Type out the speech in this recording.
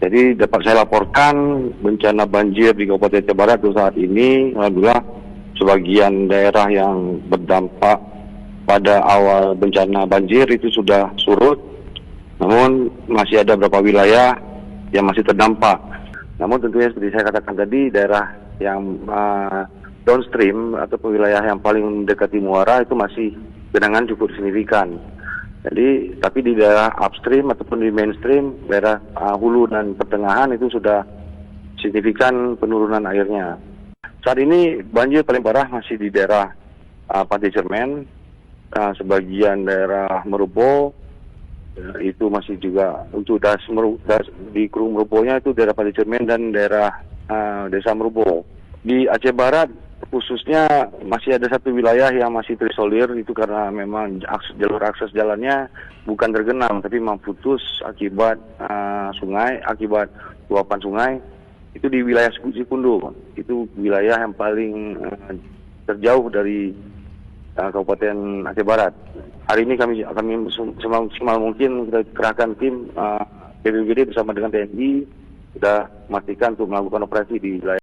Jadi dapat saya laporkan bencana banjir di Kabupaten Aceh Barat untuk saat ini, alhamdulillah sebagian daerah yang berdampak pada awal bencana banjir itu sudah surut, namun masih ada beberapa wilayah yang masih terdampak. Namun tentunya seperti saya katakan tadi, daerah yang downstream atau wilayah yang paling mendekati muara itu masih genangan cukup signifikan. Jadi, tapi di daerah upstream ataupun di mainstream, daerah hulu dan pertengahan itu sudah signifikan penurunan airnya. Saat ini banjir paling parah masih di daerah Pantai Cermen, sebagian daerah Merubo, itu masih juga untuk di Kurung Merubonya itu daerah Pantai Cermen dan daerah Desa Merubo. Di Aceh Barat khususnya masih ada satu wilayah yang masih terisolir, itu karena memang jalur akses jalannya bukan tergenang tapi memang putus akibat sungai, akibat luapan sungai. Itu di wilayah Sikundo, itu wilayah yang paling terjauh dari Kabupaten Aceh Barat. Hari ini kami semaksimal mungkin kita kerahkan tim BPBD bersama dengan TNI sudah memastikan untuk melakukan operasi di wilayah